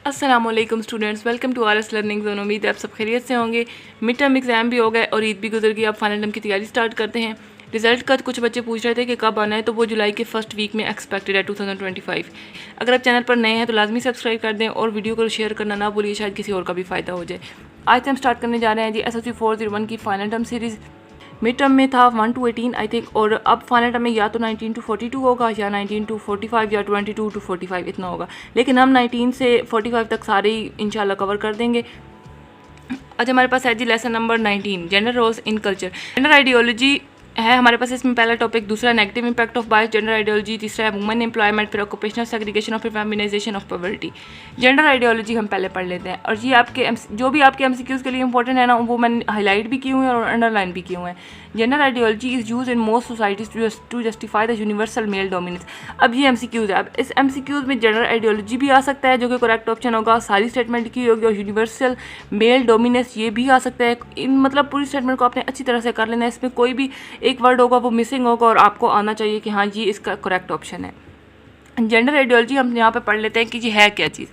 अस्सलामुअलैकुम students, welcome to R S learning zone. उम्मीद है आप सब खैरियत से होंगे। मिड टर्म एग्ज़ाम भी हो गए और ईद भी गुजर गई। अब फाइनल टर्म की तैयारी स्टार्ट करते हैं। रिजल्ट का कुछ बच्चे पूछ रहे थे कि कब आना है, तो वो जुलाई के फर्स्ट वीक में एक्सपेक्टेड है 2025। अगर आप चैनल पर नए हैं तो लाजमी सब्सक्राइब कर दें और वीडियो को शेयर करना ना भूलिए, शायद किसी और का भी फ़ायदा हो जाए। आज हम स्टार्ट करने जा रहे हैं जी SSC 401 की final term series. Mid term में था 1 to 18 आई थिंक, और अब फाइनल टर्म में या तो 19 to 42 होगा या 19 to 45 या 22 to 45 इतना होगा, लेकिन हम 19 से 45 तक सारे ही इंशाल्लाह कवर कर देंगे। आज हमारे पास है जी lesson number 19, gender roles in culture. Gender ideology है हमारे पास इसमें पहला टॉपिक, दूसरा negative impact of bias gender ideology, तीसरा है वुमेन एम्प्लॉयमेंट, फिर ऑक्यूपेशनल सेग्रीगेशन और फिर feminisation of poverty. Gender ideology हम पहले पढ़ लेते हैं, और ये आपके जो भी आपके MCQs के लिए इंपॉर्टेंट है ना, वो मैंने हाईलाइट भी किए हुए हैं और अंडरलाइन भी किए हुए हैं। Gender ideology is use in most societies to justify the universal male dominance. अब ये MCQs है। अब इस MCQs में जेंडर आइडियोलॉजी भी आ सकता है, जो कि करेक्ट ऑप्शन होगा, सारी स्टेटमेंट की होगी, और यूनिवर्सल मेल डोमिनेंस ये भी आ सकता है। इन मतलब पूरी स्टेटमेंट को आपने अच्छी तरह से कर लेना है। इसमें कोई भी एक वर्ड होगा वो मिसिंग होगा और आपको आना चाहिए कि हाँ ये इसका करेक्ट ऑप्शन है। जेंडर आइडियोलॉजी हम यहाँ पे पढ़ लेते हैं कि ये है क्या चीज़।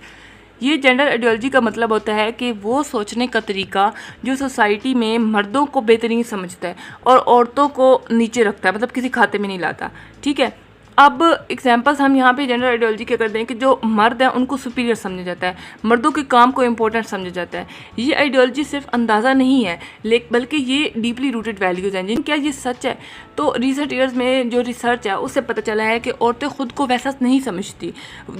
ये जेंडर आइडियोलॉजी का मतलब होता है कि वो सोचने का तरीका जो सोसाइटी में मर्दों को बेहतरीन समझता है और औरतों को नीचे रखता है, मतलब किसी खाते में नहीं लाता। ठीक है। अब एग्जांपल्स हम यहाँ पे जेंडर आइडियोलॉजी के करते हैं कि जो मर्द हैं उनको सुपीरियर समझा जाता है, मर्दों के काम को इम्पोर्टेंट समझा जाता है। ये आइडियोलॉजी सिर्फ अंदाज़ा नहीं है, बल्कि ये डीपली रूटेड वैल्यूज़ हैं। जिन क्या ये सच है, तो रिसेंट ईयर्स में जो रिसर्च है उससे पता चला है कि औरतें खुद को वैसा नहीं समझती।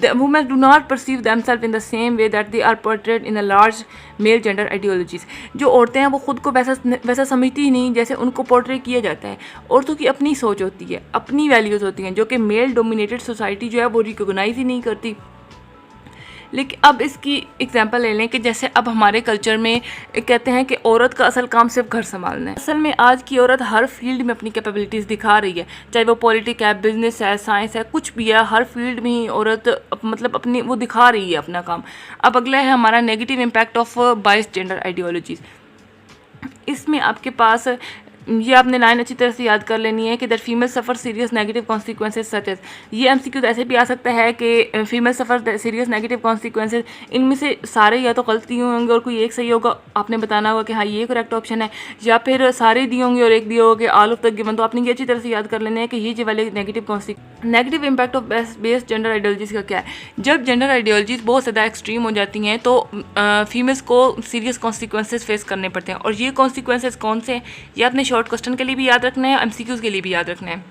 Women do not perceive themselves in the same way that they are portrayed in a large male gender ideologies. जो औरतें हैं वो खुद को वैसा समझती ही नहीं जैसे उनको पोर्ट्रे किया जाता है। औरतों की अपनी सोच होती है, अपनी वैल्यूज़ होती हैं, जो कि मेल डोमिनेटेड सोसाइटी जो है वो रिकॉग्नाइज ही नहीं करती। लेकिन अब इसकी एग्जांपल ले लें कि जैसे अब हमारे कल्चर में कहते हैं कि औरत का असल काम सिर्फ घर संभालना है। असल में आज की औरत हर फील्ड में अपनी कैपेबिलिटीज़ दिखा रही है, चाहे वो पॉलिटिक्स है, बिजनेस है, साइंस है, कुछ भी है, हर फील्ड में ही औरत मतलब अपनी वो दिखा रही है अपना काम। अब अगला है हमारा negative impact of biased gender ideologies. इसमें आपके पास ये आपने लाइन अच्छी तरह से याद कर लेनी है कि that female suffer serious negative consequences such as. ये MCQ ऐसे भी आ सकता है कि female suffer serious negative consequences, इनमें से सारे या तो गलती होंगे और कोई एक सही होगा, आपने बताना होगा कि हाँ ये करेक्ट ऑप्शन है, या फिर सारे दिए होंगे और एक दिए होंगे ऑल ऑफ द गिवन। तो आपने ये अच्छी तरह से याद कर लेना है कि ये वाले negative impact of based gender ideologies का क्या है। जब जेंडर आइडियोलॉजीज़ बहुत ज़्यादा एक्सट्रीम हो जाती हैं तो फीमेल्स को सीरियस कॉन्सिक्वेंसेज फेस करने पड़ते हैं, और ये कॉन्सिक्वेंसेज कौन से हैं ये आपने शॉर्ट क्वेश्चन के लिए भी याद रखना है, MCQs के लिए भी याद रखना है।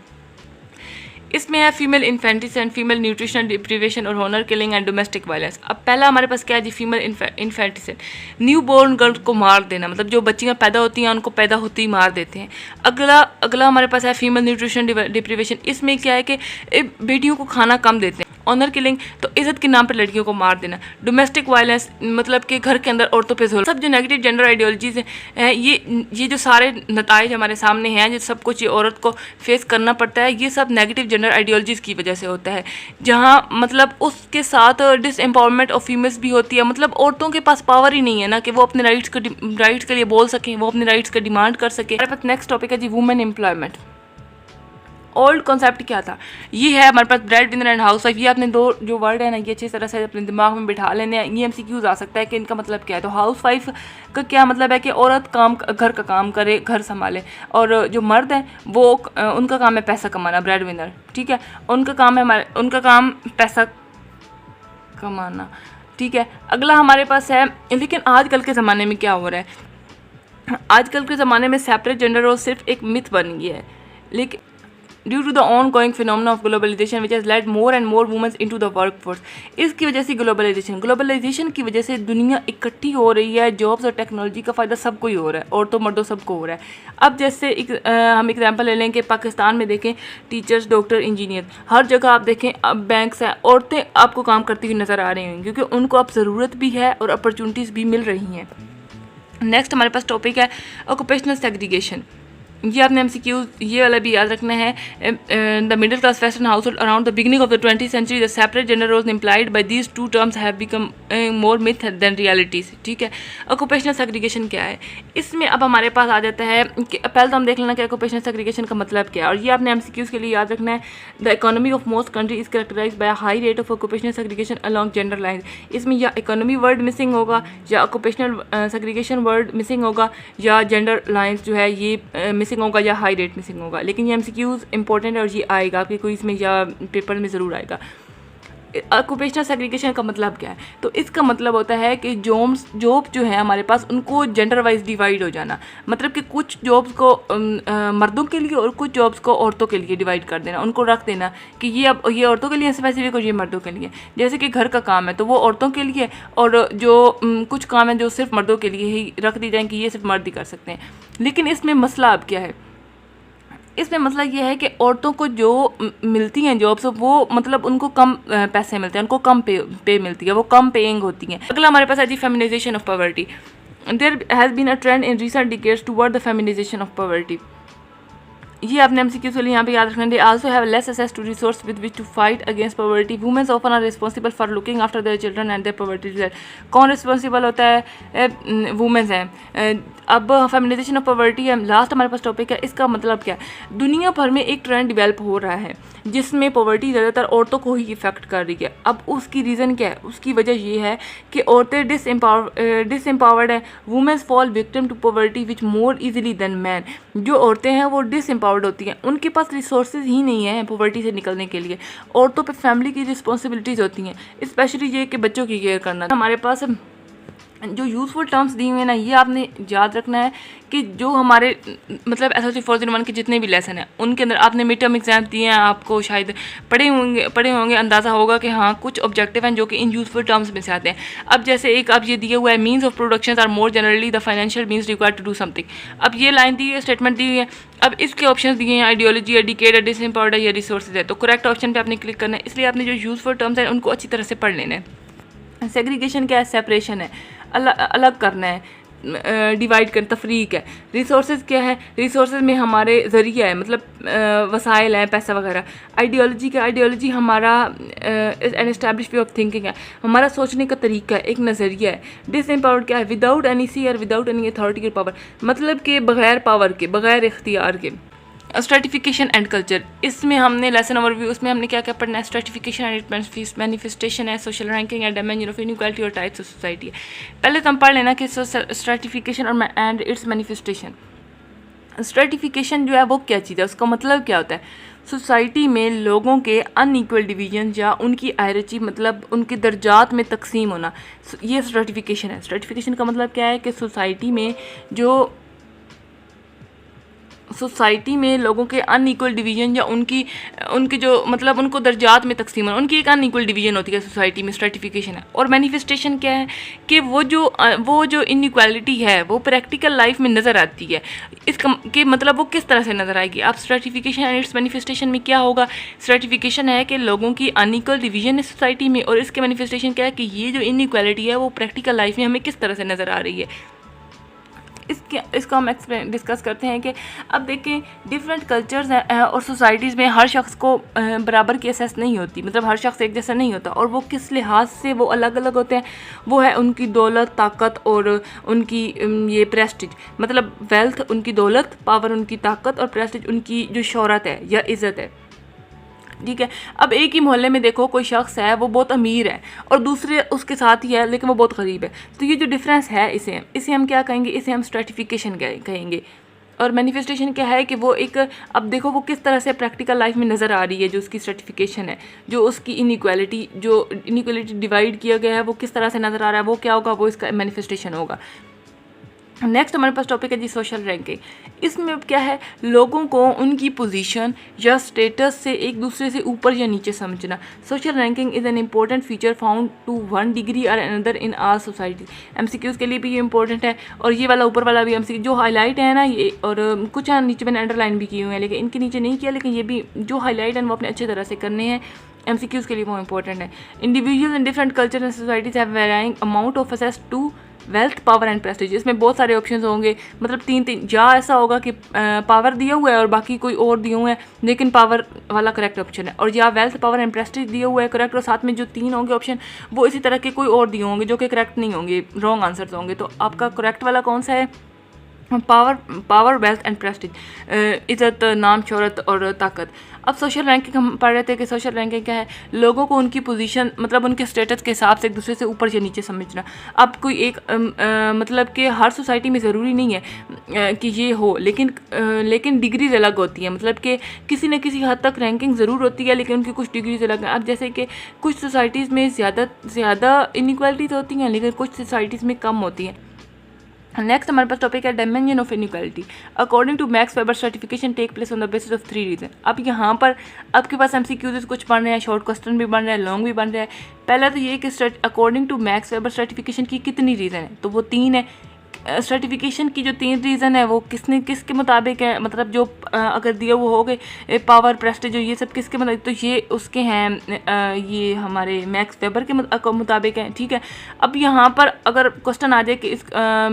इसमें है female infanticide, female nutrition deprivation और honour killing and domestic violence. अब पहला हमारे पास क्या है जी, female infanticide, newborn girl को मार देना, मतलब जो बच्चियाँ पैदा होती हैं उनको पैदा होते ही मार देते हैं। अगला हमारे पास है फीमेल न्यूट्रिशन डिप्रीवेशन। इसमें क्या है कि बेटियों को खाना कम देते हैं। ऑनर किलिंग, तो इज़्ज़त के नाम पर लड़कियों को मार देना। डोमेस्टिक वायलेंस, मतलब कि घर के अंदर औरतों पे जुल्म। सब जो नेगेटिव जेंडर आइडियोलॉजीज़ हैं, ये जो सारे नताइज हमारे सामने हैं, जो सब कुछ ये औरत को फेस करना पड़ता है, ये सब नेगेटिव जेंडर आइडियोलॉजीज़ की वजह से होता है। जहाँ मतलब उसके साथ डिसएम्पावरमेंट ऑफ फीमेल्स भी होती है, मतलब औरतों के पास पावर ही नहीं है ना कि वो अपने राइट्स के लिए बोल सकें, वो अपने राइट्स का डिमांड कर सकें। हमारे पास नेक्स्ट टॉपिक है जी वुमेन एम्प्लॉयमेंट। ओल्ड कॉन्सेप्ट क्या था, ये है हमारे पास breadwinner and housewife. ये आपने दो जो वर्ड है ना ये अच्छी तरह से अपने दिमाग में बिठा लेने हैं। ये MCQs आ सकता है कि इनका मतलब क्या है। तो हाउस वाइफ का क्या मतलब है कि औरत घर का काम करे, घर संभाले, और जो मर्द हैं वो उनका काम है पैसा कमाना, ब्रेड विनर। ठीक है, उनका काम पैसा कमाना। ठीक है, अगला हमारे पास है, लेकिन आजकल के ज़माने में क्या हो रहा है, आजकल के ज़माने में सेपरेट जेंडर रोल सिर्फ एक मिथ बन गई है। लेकिन due to the ongoing phenomena of globalisation which has led more and more womens into the workforce. इसकी वजह से ग्लोबलाइजेशन की वजह से दुनिया इकट्ठी हो रही है, जॉब्स और टेक्नोलॉजी का फ़ायदा सबको ही हो रहा है, औरतों मर्दों सबको हो रहा है। अब जैसे हम एग्जांपल ले लें कि पाकिस्तान में देखें टीचर्स, डॉक्टर, इंजीनियर, हर जगह आप देखें अब बैंक्स हैं, औरतें आपको काम करती हुई नज़र आ रही हैं, क्योंकि उनको अब ज़रूरत भी है और अपॉर्चुनिटीज़ भी मिल रही हैं। नेक्स्ट हमारे पास टॉपिक है ऑक्यूपेशनल सेग्रीगेशन। ये आपने MCQ ये वाला भी याद रखना है। The middle class western household around the beginning of the 20th century the separate gender roles implied by these two terms have become more myth than realities. ठीक है, ऑक्यूपेशनल सेग्रीगेशन क्या है, इसमें अब हमारे पास आ जाता है कि पहले तो हम देख लेना कि ऑक्यूपेशनल सेग्रीगेशन का मतलब क्या है, और ये आपने MCQs के लिए याद रखना है। The economy of most country is characterised by high rate of occupational segregation along gender line. इसमें या इकोनॉमी वर्ड मिसिंग होगा, या ऑक्यूपेशनल सेग्रीगेशन वर्ड मिसिंग होगा, या जेंडर लाइन्स जो है ये मिसिंग होगा, या हाई रेट मिसिंग होगा। लेकिन ये MCQs इंपॉर्टेंट है और ये आएगा आपके क्विज में या पेपर में ज़रूर आएगा। ऑक्यूपेशनल सेग्रीगेशन का मतलब क्या है, तो इसका मतलब होता है कि जॉब जो है हमारे पास उनको जेंडर वाइज डिवाइड हो जाना, मतलब कि कुछ जॉब्स को मर्दों के लिए और कुछ जॉब्स को औरतों के लिए डिवाइड कर देना, उनको रख देना कि ये अब ये औरतों के लिए स्पेसिफिक और ये मर्दों के लिए। जैसे कि घर का काम है तो वो औरतों के लिए, और जो कुछ काम है जो सिर्फ मर्दों के लिए ही रख दी जाए कि ये सिर्फ मर्द ही कर सकते हैं। लेकिन इसमें मसला अब क्या है, इसमें मसला ये है कि औरतों को जो मिलती हैं जॉब्स वो मतलब उनको कम पैसे मिलते हैं, उनको कम पे मिलती है, वो कम पेइंग होती हैं। अगला हमारे पास है जी feminisation of poverty. There has been a trend in recent decades toward the feminisation of poverty. ये आपने MCQ के लिए यहाँ पे याद रखना है। They also have less access to resource with which to fight against poverty. Womens often are responsible for looking after their children and their poverty result. कौन रिस्पॉन्सिबल होता है, वुमेन्स हैं। अब फेमिनाइजेशन ऑफ पॉवर्टी है, last हमारे पास topic है। इसका मतलब क्या है, दुनिया भर में एक ट्रेंड डेवलप हो रहा है जिसमें पॉवर्टी ज़्यादातर औरतों को ही इफेक्ट कर रही है। अब उसकी रीज़न क्या है, उसकी वजह ये है कि औरतें डिसएम्पावर्ड हैं। Womens fall victim to poverty which more easily than man. जो औरतें हैं वो डिसएम्पावर्ड होती हैं, उनके पास रिसोर्सेज ही नहीं है पॉवर्टी से निकलने के लिए। औरतों पे फैमिली की रिस्पॉन्सिबिलिटीज़ होती हैं, स्पेशली ये कि बच्चों की केयर करना। हमारे पास जो यूज़फुल टर्म्स दिए हुए हैं ना, ये आपने याद रखना है कि जो हमारे मतलब SLC 401 के जितने भी लेसन हैं उनके अंदर आपने मिड टर्म एग्जाम दिए हैं, आपको शायद पढ़े होंगे, अंदाज़ा होगा कि हाँ कुछ ऑब्जेक्टिव हैं जो कि इन यूज़फुल टर्म्स में से आते हैं। अब जैसे एक आप ये दिया हुआ है, means of production are more generally the financial means required to do something. अब ये लाइन दी है, स्टेटमेंट दी हुई है। अब इसके ऑप्शन दिए हैं, आइडियोलॉजी है, डिकेड है, डिसएम्पावर्ड है या रिसोर्सेज है। तो करेक्ट ऑप्शन पर आपने क्लिक करना है। इसलिए आपने जो यूज़फुल टर्म्स हैं उनको अच्छी तरह से पढ़ लेना है। सेग्रीगेशन क्या है, सेपरेशन है, अलग करना है, डिवाइड कर, तफरीक है। रिसोर्सेज क्या है, रिसोर्सेज में हमारे ज़रिया है, मतलब वसाइल हैं, पैसा वगैरह। आइडियोलॉजी क्या, आइडियोलॉजी हमारा N establish way of thinking है, हमारा सोचने का तरीका है, एक नज़रिया है। डिसएम्पावर्ड क्या है, विदाउट एनी सी और विदाउट एनी अथॉरिटी और पावर, मतलब कि बग़ैर पावर के, बग़ैर इख्तियार के। स्ट्रेटिफिकेशन एंड कल्चर, इसमें हमने लेसन ओवरव्यू, उसमें हमने क्या क्या पढ़ना है। स्ट्रेटिफिकेशन एंड मैनिफेस्टेशन है, सोशल रैंकिंग है, डायमेंशन ऑफ इनइक्वालिटी और टाइप्स ऑफ सोसाइटी है। पहले तो हम पढ़ लेना कि स्ट्रेटिफिकेशन और एंड इट्स मैनिफेस्टेशन। स्ट्रेटिफिकेशन जो है वो क्या चीज़ है, उसका मतलब क्या होता है, सोसाइटी में लोगों के अनइक्वल डिवीजन या उनकी हायरार्की, मतलब उनके दर्जात में तकसीम होना, ये स्ट्रेटिफिकेशन है। स्ट्रेटिफिकेशन का मतलब क्या है कि सोसाइटी में लोगों के अनइक्वल डिवीजन या उनके जो मतलब उनको दर्जात में तकसीम होना, उनकी एक अनइक्वल डिवीजन होती है सोसाइटी में, स्ट्रेटिफिकेशन है। और मैनिफेस्टेशन क्या है कि वो जो इनइक्वालिटी है वो प्रैक्टिकल लाइफ में नज़र आती है। इसका कि मतलब वो किस तरह से नज़र आएगी। अब स्ट्रेटिफिकेशन एंड इट्स मैनिफेस्टेशन में क्या होगा, स्ट्रेटिफिकेशन है कि लोगों की अनइक्वल डिवीजन है सोसाइटी में, और इसके मैनिफेस्टेशन क्या है कि ये जो इनइक्वालिटी है वो प्रैक्टिकल लाइफ में हमें किस तरह से नज़र आ रही है। इसको हम डिस्कस करते हैं कि अब देखें डिफरेंट कल्चर्स हैं और सोसाइटीज़ में हर शख्स को बराबर की एसेस नहीं होती, मतलब हर शख्स एक जैसा नहीं होता, और वो किस लिहाज से वो अलग अलग होते हैं, वो है उनकी दौलत, ताकत और उनकी ये प्रेस्टिज, मतलब वेल्थ उनकी दौलत, पावर उनकी ताकत, और प्रेस्टिज उनकी जो शोहरत है या इज़्ज़त है। ठीक है, अब एक ही मोहल्ले में देखो कोई शख्स है वो बहुत अमीर है और दूसरे उसके साथ ही है लेकिन वो बहुत गरीब है, तो ये जो डिफरेंस है इसे हम क्या कहेंगे, इसे हम स्ट्रेटिफिकेशन कहेंगे। और मैनिफेस्टेशन क्या है कि वो एक, अब देखो वो किस तरह से प्रैक्टिकल लाइफ में नज़र आ रही है, जो उसकी स्ट्रेटिफिकेशन है, जो उसकी इनइक्वालिटी डिवाइड किया गया है वो किस तरह से नज़र आ रहा है, वो क्या होगा, वो इसका मैनिफेस्टेशन होगा। नेक्स्ट हमारे पास टॉपिक है जी सोशल रैंकिंग। इसमें अब क्या है, लोगों को उनकी पोजीशन या स्टेटस से एक दूसरे से ऊपर या नीचे समझना। Social ranking is an important feature found to one degree और another in our society. MCQs के लिए भी ये इंपॉर्टेंट है, और ये वाला ऊपर वाला भी MCQ जो हाईलाइट है ना ये, और कुछ नीचे मैंने अंडरलाइन भी किए हुए हैं लेकिन इनके नीचे नहीं किया, लेकिन ये भी जो हाईलाइट है वो अपने अच्छे तरह से करने हैं। MCQs के लिए वो इंपॉर्टेंट है। Individual in different culture and societies have varying amount of access to wealth, power and prestige. इसमें बहुत सारे ऑप्शन होंगे, मतलब तीन या ऐसा होगा कि पावर दिया हुआ है और बाकी कोई और दिए हुए हैं लेकिन पावर वाला करेक्ट ऑप्शन है, और या वेल्थ, पावर एंड प्रेस्टीज दिया हुआ है करेक्ट, और साथ में जो 3 होंगे ऑप्शन वो इसी तरह के कोई और दिए होंगे जो कि करेक्ट नहीं होंगे, रॉन्ग आंसर्स होंगे। तो आपका करेक्ट वाला कौन सा है? पावर, वेल्थ एंड प्रेस्टीज, इज़्ज़त, नाम, शोहरत और ताकत। अब सोशल रैंकिंग हम पढ़ रहे थे कि सोशल रैंकिंग क्या है? लोगों को उनकी पोजीशन, मतलब उनके स्टेटस के हिसाब से एक दूसरे से ऊपर या नीचे समझना। अब कोई एक मतलब कि हर सोसाइटी में ज़रूरी नहीं है कि ये हो, लेकिन डिग्रीज अलग होती हैं, मतलब कि किसी न किसी हद तक रैंकिंग ज़रूर होती है लेकिन उनकी कुछ डिग्रीज अलग हैं। अब जैसे कि कुछ सोसाइटीज़ में ज़्यादा इनइक्वालिटीज़ होती हैं लेकिन कुछ सोसाइटीज़ में कम होती हैं। नेक्स्ट हमारे पास टॉपिक है dimension of inequality. According to Max Weber certification take place on the basis of 3 reason. अब यहाँ पर आपके पास MCQs कुछ बन रहे हैं, शॉर्ट क्वेश्चन भी बन रहे हैं, लॉन्ग भी बन रहे हैं। पहला तो ये कि according to Max Weber certification की कितनी रीज़न है, तो वो 3 है। सर्टिफिकेशन की जो 3 रीज़न है वो किसके मुताबिक है, मतलब जो अगर दिया वो हो गए पावर, प्रेस्टीज, जो ये सब किसके मतलब, तो ये उसके हैं, ये हमारे मैक्स वेबर के मुताबिक हैं, ठीक है। अब यहाँ पर अगर क्वेश्चन आ जाए कि इस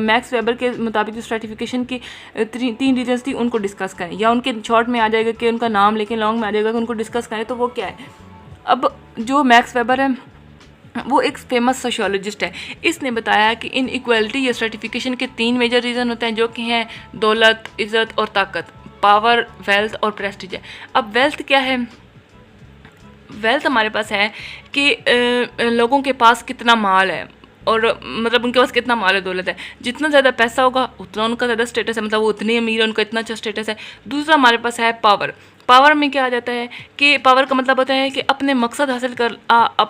मैक्स वेबर के मुताबिक जो सर्टिफिकेशन की 3 रीजन्स थी उनको डिस्कस करें, या उनके शॉर्ट में आ जाएगा कि उनका नाम, लेकिन लॉन्ग में आ जाएगा कि उनको डिस्कस करें, तो वो क्या है? अब जो मैक्स वेबर है वो एक फेमस सोशियोलॉजिस्ट है। इसने बताया कि इन इक्वालिटी या सर्टिफिकेशन के 3 मेजर रीज़न होते हैं जो कि हैं दौलत, इज़्ज़त और ताकत, पावर, वेल्थ और प्रेस्टीज है। अब वेल्थ क्या है? वेल्थ हमारे पास है कि लोगों के पास कितना माल है, और मतलब उनके पास कितना माल है, दौलत है। जितना ज़्यादा पैसा होगा उतना उनका ज़्यादा स्टेटस है, मतलब वो उतने अमीर है, उनका इतना अच्छा स्टेटस है। दूसरा हमारे पास है पावर। पावर में क्या आ जाता है कि पावर का मतलब होता है कि अपने मकसद हासिल कर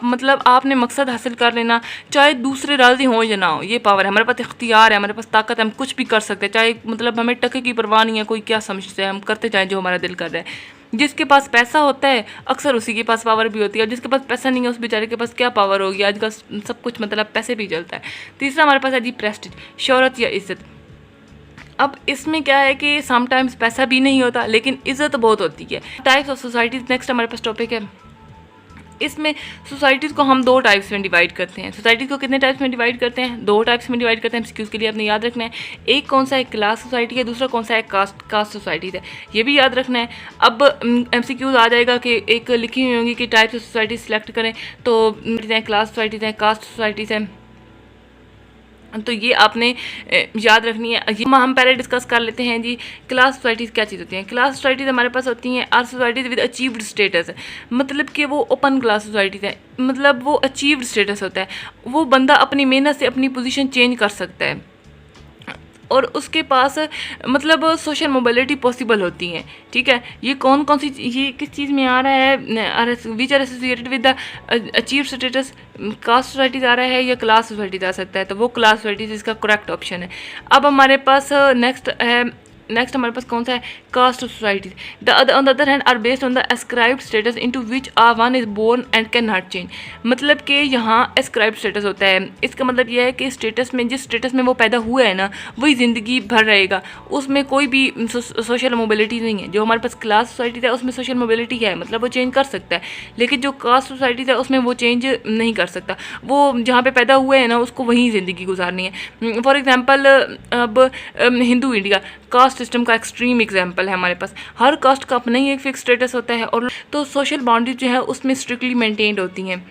मतलब आपने मकसद हासिल कर लेना, चाहे दूसरे राज़ी हो या ना हो, ये पावर है। हमारे पास इख्तियार है, हमारे पास ताकत है, हम कुछ भी कर सकते हैं, चाहे मतलब हमें टके की परवाह नहीं है, कोई क्या समझते हैं, हम करते जाएँ जो हमारा दिल कर रहा है। जिसके पास पैसा होता है अक्सर उसी के पास पावर भी होती है, और जिसके पास पैसा नहीं है उस बेचारे के पास क्या पावर होगी, आजकल सब कुछ मतलब पैसे भी चलता है। तीसरा हमारे पास है जी प्रेस्टीज, शोहरत या इज़्ज़त। अब इसमें क्या है कि समटाइम्स पैसा भी नहीं होता लेकिन इज़्ज़त बहुत होती है। टाइप्स ऑफ सोसाइटीज़ नेक्स्ट हमारे पास टॉपिक है। इसमें सोसाइटीज़ को हम 2 टाइप्स में डिवाइड करते हैं। सोसाइटीज़ को कितने टाइप्स में डिवाइड करते हैं? 2 टाइप्स में डिवाइड करते हैं। MCQs के लिए आपने याद रखना है। एक कौन सा है? क्लास सोसाइटी है, दूसरा कौन सा है? कास्ट सोसाइटीज़ है, ये भी याद रखना है। अब MCQs आ जाएगा कि एक लिखी हुई होंगी कि टाइप्स ऑफ सोसाइटीज़ सेलेक्ट करें, तो क्लास सोसाइटीज़ हैं, कास्ट सोसाइटीज़ हैं, तो ये आपने याद रखनी है। ये हम पहले डिस्कस कर लेते हैं जी। क्लास सोसाइटीज़ क्या चीज़ होती हैं? क्लास सोसाइटीज़ हमारे पास होती हैं are societies with achieved status, मतलब कि वो ओपन क्लास सोसाइटीज़ हैं, मतलब वो अचीव्ड स्टेटस होता है, वो बंदा अपनी मेहनत से अपनी पोजीशन चेंज कर सकता है और उसके पास मतलब सोशल मोबिलिटी पॉसिबल होती हैं, ठीक है। ये कौन सी, ये किस चीज़ में आ रहा है? Which are associated with the achieve status, caste societies आ रहा है या क्लास सोसाइटीज़ आ सकता है, तो वो क्लास सोसाइटीज़ इसका करेक्ट ऑप्शन है। अब हमारे पास नेक्स्ट हमारे पास कौन सा है? Caste societies. On the other hand are based on the ascribed status into which one is born and can not change, मतलब कि यहाँ एस्क्राइब्ड स्टेटस होता है। इसका मतलब यह है कि स्टेटस में, जिस स्टेटस में वो पैदा हुआ है ना, वही ज़िंदगी भर रहेगा, उसमें कोई भी सोशल मोबिलिटी नहीं है। जो हमारे पास क्लास सोसाइटीज है उसमें सोशल मोबिलिटी है, मतलब वो चेंज कर सकता है, लेकिन जो कास्ट सोसाइटीज़ है उसमें वो चेंज नहीं कर सकता। वो जहाँ पे पैदा हुए हैं ना, उसको वहीं ज़िंदगी गुजारनी है। फॉर एग्जांपल अब हिंदू इंडिया कास्ट सिस्टम का एक्सट्रीम एग्जांपल है। हमारे पास हर कास्ट का अपना ही एक फिक्स स्टेटस होता है, और तो सोशल बाउंड्रीज जो है उसमें स्ट्रिक्टली मेंटेन्ड होती हैं।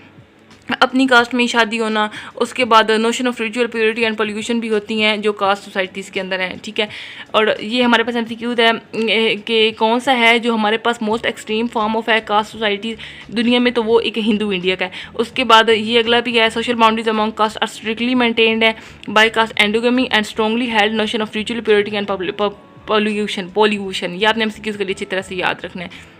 अपनी कास्ट में ही शादी होना, उसके बाद notion of ritual purity and pollution भी होती हैं जो कास्ट सोसाइटीज़ के अंदर हैं, ठीक है। और ये हमारे पास MCQ है कि कौन सा है जो हमारे पास मोस्ट एक्सट्रीम फॉर्म ऑफ है कास्ट सोसाइटी दुनिया में, तो वो एक हिंदू इंडिया का है। उसके बाद ये अगला भी है, social boundaries among caste are strictly maintained है by caste endogamy and strongly held notion of ritual purity and pollution. ये आपने MCQ के लिए अच्छी तरह से याद रखना है।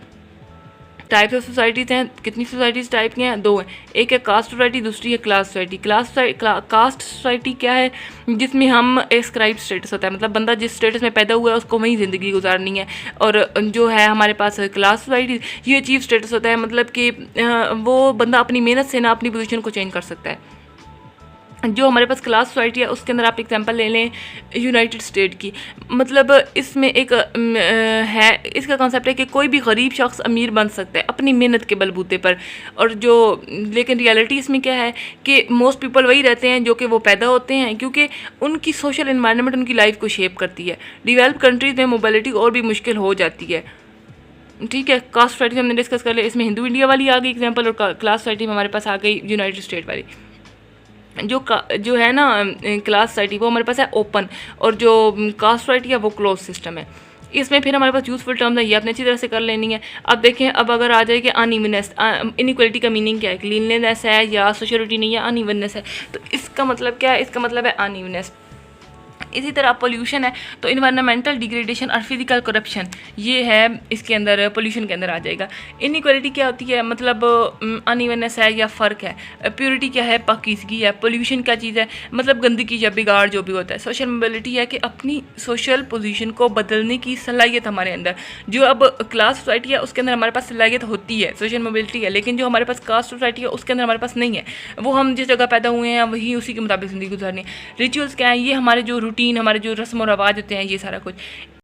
टाइप्स ऑफ सोसाइटीज़ हैं, कितनी सोसाइटीज़ टाइप की हैं? 2 हैं। एक है कास्ट सोसाइटी, दूसरी है क्लास सोसाइटी। कास्ट सोसाइटी क्या है? जिसमें हम एस्क्राइब स्टेटस होता है, मतलब बंदा जिस स्टेटस में पैदा हुआ है उसको वहीं ज़िंदगी गुजारनी है। और जो है हमारे पास क्लास सोसाइटी, ये अचीव स्टेटस होता है, मतलब कि वो बंदा अपनी मेहनत से ना अपनी पोजीशन को चेंज कर सकता है। जो हमारे पास क्लास सोसाइटी है उसके अंदर आप एग्जांपल ले लें यूनाइटेड स्टेट की, मतलब इसमें एक है, इसका कॉन्सेप्ट है कि कोई भी गरीब शख्स अमीर बन सकता है अपनी मेहनत के बलबूते पर। और जो लेकिन रियलिटी इसमें क्या है कि मोस्ट पीपल वही रहते हैं जो कि वो पैदा होते हैं, क्योंकि उनकी सोशल इन्वायरमेंट उनकी लाइफ को शेप करती है। डेवलप कंट्रीज़ में मोबिलिटी और भी मुश्किल हो जाती है। ठीक है, कास्ट सोसाइटी हमने डिस्कस कर लिया, इसमें हिंदू इंडिया वाली आ गई एग्जाम्पल, और क्लास सोसाइटी में हमारे पास आ गई यूनाइटेड स्टेट वाली। जो है ना क्लास सोसाइटी वो हमारे पास है ओपन, और जो कास्ट सोसाइटी है वो क्लोज सिस्टम है। इसमें फिर हमारे पास यूजफुल टर्म्स है, ये आपने अच्छी तरह से कर लेनी है। अब देखें, अब अगर आ जाए कि अनइवननेस, इनइक्वलिटी का मीनिंग क्या है, क्लीनलीनेस है या सोशियोलिटी नहीं है, अनइवननेस है, तो इसका मतलब क्या है, इसका मतलब है अनइवननेस। इसी तरह पोल्यूशन है तो इन्वायरमेंटल डिग्रेडेशन और फिजिकल करप्शन, ये है इसके अंदर पोल्यूशन के अंदर आ जाएगा। इनइक्वालिटी क्या होती है, मतलब अनइवननेस है या फ़र्क है। प्योरिटी क्या है, पाकीज़गी है। पोल्यूशन क्या चीज़ है, मतलब गंदगी या बिगाड़ जो भी होता है। सोशल मोबिलिटी है कि अपनी सोशल पोजीशन को बदलने की सलाहियत हमारे अंदर, जो अब क्लास सोसाइटी है उसके अंदर हमारे पास सलाहियत होती है, सोशल मोबिलिटी है, लेकिन जो हमारे पास कास्ट सोसाइटी है उसके अंदर हमारे पास नहीं है। वो हम जिस जगह पैदा हुए हैं वही उसी के मुताबिक ज़िंदगी गुजारनी है। रिचुअल्स क्या है, ये हमारे जो रूटीन, हमारे जो रस्म और रवाज होते हैं, ये सारा कुछ।